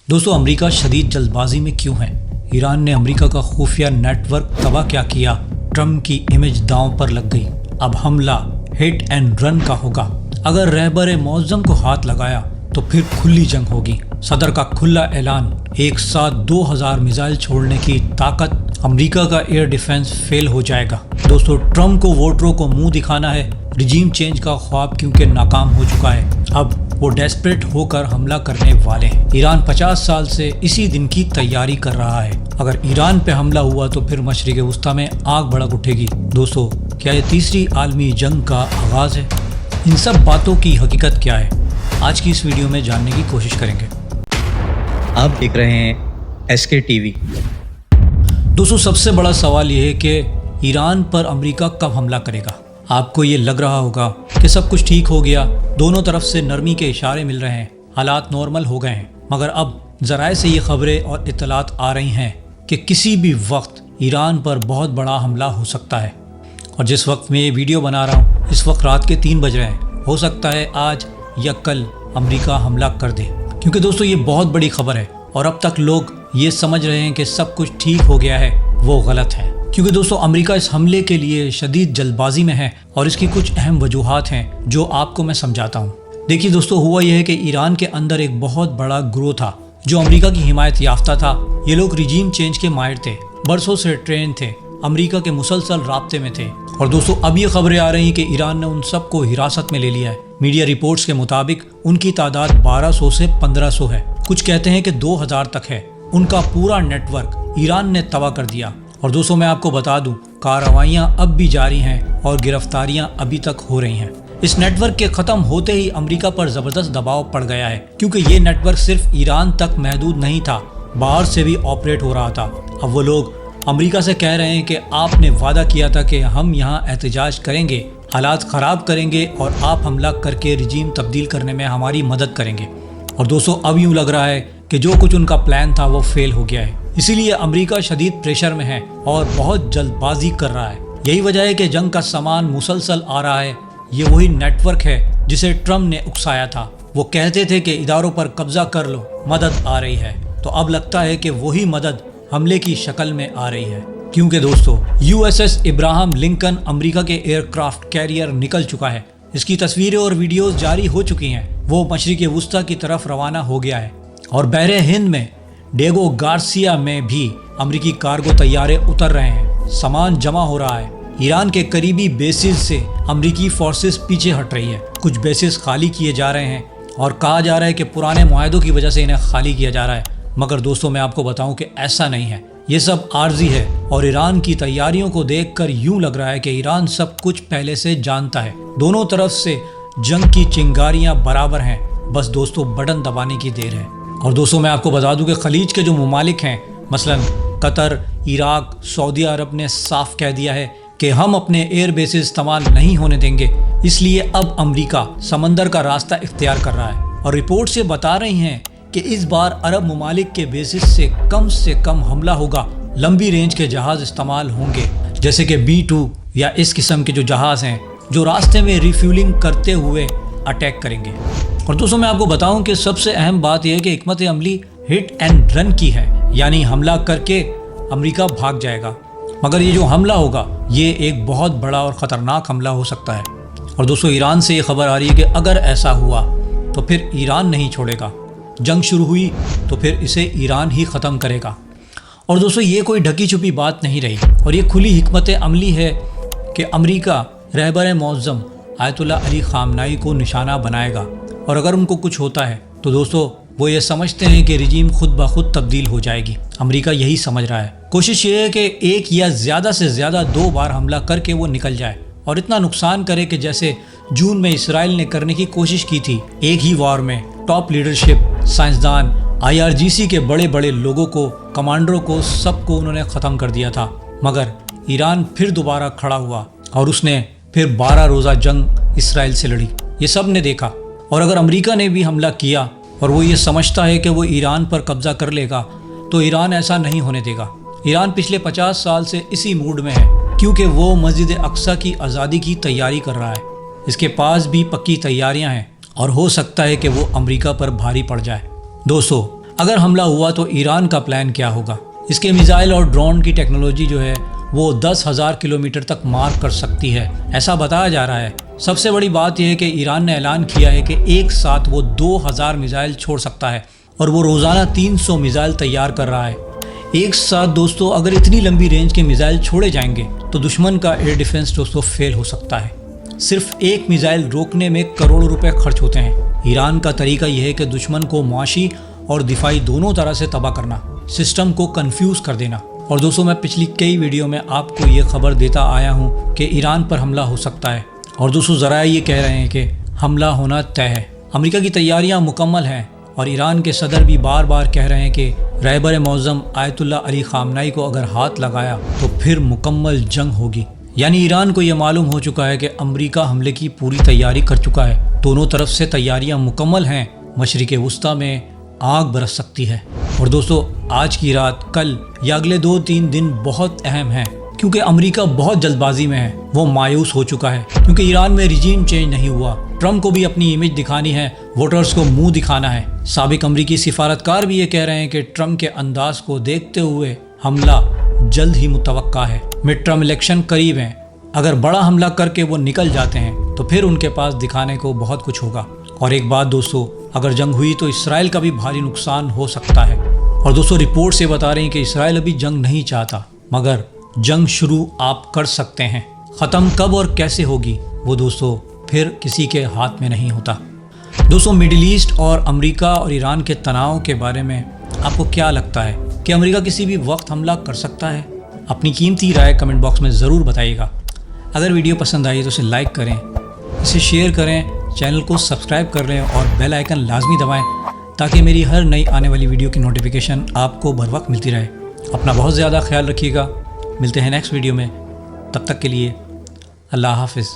दोस्तों अमेरिका शदीद जल्दबाजी में क्यों है? ईरान ने अमेरिका का खुफिया नेटवर्क तबाह क्या किया? ट्रम्प की इमेज दांव पर लग गई। अब हमला हिट एंड रन का होगा। अगर रहबर मौज़म को हाथ लगाया तो फिर खुली जंग होगी। सदर का खुला ऐलान, एक साथ 2000 मिसाइल छोड़ने की ताकत। अमेरिका का एयर डिफेंस फेल हो जाएगा। दोस्तों ट्रम्प को वोटरों को मुंह दिखाना है। रिजीम चेंज का ख्वाब क्योंकि नाकाम हो चुका है, अब वो डेस्परेट होकर हमला करने वाले हैं। ईरान 50 साल से इसी दिन की तैयारी कर रहा है। अगर ईरान पे हमला हुआ तो फिर मशरिक़ वस्ता में आग भड़क उठेगी। दोस्तों क्या ये तीसरी आलमी जंग का आगाज़ है? इन सब बातों की हकीकत क्या है, आज की इस वीडियो में जानने की कोशिश करेंगे। आप देख रहे हैं SK TV। दोस्तों सबसे बड़ा सवाल ये है कि ईरान पर अमेरिका कब हमला करेगा? आपको ये लग रहा होगा कि सब कुछ ठीक हो गया, दोनों तरफ से नरमी के इशारे मिल रहे हैं, हालात नॉर्मल हो गए हैं। मगर अब ज़राए से ये खबरें और इत्तलात आ रही हैं कि किसी भी वक्त ईरान पर बहुत बड़ा हमला हो सकता है। और जिस वक्त मैं ये वीडियो बना रहा हूँ इस वक्त रात के 3 बज रहे हैं। हो सकता है आज या कल अमेरिका हमला कर दे, क्योंकि दोस्तों ये बहुत बड़ी खबर है और अब तक लोग ये समझ रहे हैं कि सब कुछ ठीक हो गया है, वो गलत है। क्योंकि दोस्तों अमेरिका इस हमले के लिए शदीद जल्दबाजी में है और इसकी कुछ अहम वजूहात हैं जो आपको मैं समझाता हूँ। देखिए दोस्तों, हुआ यह है कि ईरान के अंदर एक बहुत बड़ा ग्रोह था जो अमेरिका की हिमायत याफ्ता था। ये लोग रिजीम चेंज के माहिर थे, बरसों से ट्रेन थे, अमेरिका के मुसलसल राब्ते में थे। और दोस्तों अब ये खबरें आ रही हैं कि ईरान ने उन सबको हिरासत में ले लिया है। मीडिया रिपोर्ट्स के मुताबिक उनकी तादाद 1200 से 1500 है, कुछ कहते हैं कि 2000 तक है। उनका पूरा नेटवर्क ईरान ने तबाह कर दिया। और दोस्तों मैं आपको बता दूं, कार्रवाइयां अब भी जारी हैं और गिरफ्तारियां अभी तक हो रही हैं। इस नेटवर्क के ख़त्म होते ही अमेरिका पर ज़बरदस्त दबाव पड़ गया है, क्योंकि ये नेटवर्क सिर्फ ईरान तक महदूद नहीं था, बाहर से भी ऑपरेट हो रहा था। अब वो लोग अमेरिका से कह रहे हैं कि आपने वादा किया था कि हम यहाँ एहतजाज करेंगे, हालात ख़राब करेंगे और आप हमला करके रिजीम तब्दील करने में हमारी मदद करेंगे। और दोस्तों अब यूँ लग रहा है कि जो कुछ उनका प्लान था वो फेल हो गया है। इसीलिए अमेरिका शदीद प्रेशर में है और बहुत जल्दबाजी कर रहा है। यही वजह है कि जंग का सामान मुसलसल आ रहा है। ये वही नेटवर्क है जिसे ट्रम्प ने उकसाया था। वो कहते थे कि इदारों पर कब्जा कर लो, मदद आ रही है। तो अब लगता है कि वही मदद हमले की शक्ल में आ रही है। क्योंकि दोस्तों USS इब्राहिम लिंकन अमेरिका के एयरक्राफ्ट कैरियर निकल चुका है। इसकी तस्वीरें और वीडियोस जारी हो चुकी हैं। वो मशरिक़ वस्ता की तरफ रवाना हो गया है और बहरे हिंद में डेगो गार्सिया में भी अमेरिकी कार्गो तैयारे उतर रहे हैं। सामान जमा हो रहा है। ईरान के करीबी बेसिस से अमेरिकी फोर्सेस पीछे हट रही है। कुछ बेसिस खाली किए जा रहे हैं और कहा जा रहा है कि पुराने मुआहदों की वजह से इन्हें खाली किया जा रहा है। मगर दोस्तों मैं आपको बताऊं कि ऐसा नहीं है, ये सब आर्जी है। और ईरान की तैयारियों को देखकर यूं लग रहा है कि ईरान सब कुछ पहले से जानता है। दोनों तरफ से जंग की चिंगारियां बराबर हैं, बस दोस्तों बटन दबाने की देर है। और दोस्तों मैं आपको बता दूं कि खलीज के जो ममालिक हैं, मसलन कतर, इराक, सऊदी अरब ने साफ कह दिया है कि हम अपने एयर बेसिस इस्तेमाल नहीं होने देंगे। इसलिए अब अमेरिका समंदर का रास्ता इख्तियार कर रहा है। और रिपोर्ट से बता रही हैं कि इस बार अरब ममालिक के बेसिस से कम हमला होगा। लंबी रेंज के जहाज़ इस्तेमाल होंगे, जैसे कि B-2 या इस किस्म के जो जहाज़ हैं जो रास्ते में रिफ्यूलिंग करते हुए अटैक करेंगे। और दोस्तों मैं आपको बताऊं कि सबसे अहम बात यह है कि हिकमत अमली हिट एंड रन की है, यानी हमला करके अमेरिका भाग जाएगा। मगर ये जो हमला होगा ये एक बहुत बड़ा और ख़तरनाक हमला हो सकता है। और दोस्तों ईरान से ये खबर आ रही है कि अगर ऐसा हुआ तो फिर ईरान नहीं छोड़ेगा। जंग शुरू हुई तो फिर इसे ईरान ही ख़त्म करेगा। और दोस्तों ये कोई ढकी छुपी बात नहीं रही और ये खुली हिकमत अमली है कि अमेरिका रहबर मौज़म आयतुल्लाह अली ख़ामनाई को निशाना बनाएगा। और अगर उनको कुछ होता है तो दोस्तों वो ये समझते हैं कि रिजीम खुद ब खुद तब्दील हो जाएगी। अमेरिका यही समझ रहा है। कोशिश ये है कि एक या ज़्यादा से ज़्यादा 2 बार हमला करके वो निकल जाए और इतना नुकसान करे कि जैसे जून में इसराइल ने करने की कोशिश की थी। एक ही वार में टॉप लीडरशिप, साइंसदान, IRGC के बड़े बड़े लोगों को, कमांडरों को, सबको उन्होंने ख़त्म कर दिया था। मगर ईरान फिर दोबारा खड़ा हुआ और उसने फिर 12 रोज़ा जंग इसराइल से लड़ी। ये सब ने देखा। और अगर अमेरिका ने भी हमला किया और वो ये समझता है कि वो ईरान पर कब्ज़ा कर लेगा तो ईरान ऐसा नहीं होने देगा। ईरान पिछले 50 साल से इसी मूड में है, क्योंकि वो मस्जिद अक्सा की आज़ादी की तैयारी कर रहा है। इसके पास भी पक्की तैयारियां हैं और हो सकता है कि वो अमेरिका पर भारी पड़ जाए। दोस्तों अगर हमला हुआ तो ईरान का प्लान क्या होगा। इसके मिसाइल और ड्रोन की टेक्नोलॉजी जो है वो 10,000 किलोमीटर तक मार कर सकती है, ऐसा बताया जा रहा है। सबसे बड़ी बात यह है कि ईरान ने ऐलान किया है कि एक साथ वो 2000 मिसाइल छोड़ सकता है और वो रोज़ाना 300 मिसाइल तैयार कर रहा है। एक साथ दोस्तों अगर इतनी लंबी रेंज के मिसाइल छोड़े जाएंगे तो दुश्मन का एयर डिफेंस दोस्तों फेल हो सकता है। सिर्फ एक मिसाइल रोकने में करोड़ों रुपए खर्च होते हैं। ईरान का तरीका यह है कि दुश्मन को मुआशी और दिफाई दोनों तरह से तबाह करना, सिस्टम को कंफ्यूज कर देना। और दोस्तों मैं पिछली कई वीडियो में आपको ये खबर देता आया हूँ कि ईरान पर हमला हो सकता है और दोस्तों ज़रा ये कह रहे हैं कि हमला होना तय है। अमेरिका की तैयारियाँ मुकम्मल हैं और ईरान के सदर भी बार बार कह रहे हैं कि रहबर मौज़म आयतुल्लाह अली ख़ामनेई को अगर हाथ लगाया तो फिर मुकम्मल जंग होगी। यानी ईरान को यह मालूम हो चुका है कि अमेरिका हमले की पूरी तैयारी कर चुका है। दोनों तरफ से तैयारियां मुकम्मल हैं। मशरिक़ वुस्ता में आग बरस सकती है। और दोस्तों आज की रात, कल या अगले 2-3 दिन बहुत अहम हैं क्योंकि अमेरिका बहुत जल्दबाजी में है। वो मायूस हो चुका है क्योंकि ईरान में रिजीम चेंज नहीं हुआ। ट्रम्प को भी अपनी इमेज दिखानी है, वोटर्स को मुंह दिखाना है। साबिक अमरीकी सिफारतकार भी ये कह रहे हैं कि ट्रम्प के अंदाज को देखते हुए हमला जल्द ही मुतवक्का है। मिड टर्म इलेक्शन करीब हैं। अगर बड़ा हमला करके वो निकल जाते हैं तो फिर उनके पास दिखाने को बहुत कुछ होगा। और एक बात दोस्तों, अगर जंग हुई तो इसराइल का भी भारी नुकसान हो सकता है। और दोस्तों रिपोर्ट से बता रही हैं कि इसराइल अभी जंग नहीं चाहता, मगर जंग शुरू आप कर सकते हैं। ख़त्म कब और कैसे होगी वो दोस्तों फिर किसी के हाथ में नहीं होता। दोस्तों मिडिल ईस्ट और अमेरिका और ईरान के तनाव के बारे में आपको क्या लगता है कि अमेरिका किसी भी वक्त हमला कर सकता है? अपनी कीमती राय कमेंट बॉक्स में ज़रूर बताइएगा। अगर वीडियो पसंद आई तो इसे लाइक करें, इसे शेयर करें, चैनल को सब्सक्राइब कर लें और बेल आइकन लाजमी दबाएं ताकि मेरी हर नई आने वाली वीडियो की नोटिफिकेशन आपको बर वक्त मिलती रहे। अपना बहुत ज़्यादा ख्याल रखिएगा। मिलते हैं नेक्स्ट वीडियो में, तब तक के लिए अल्लाह हाफ़िज़।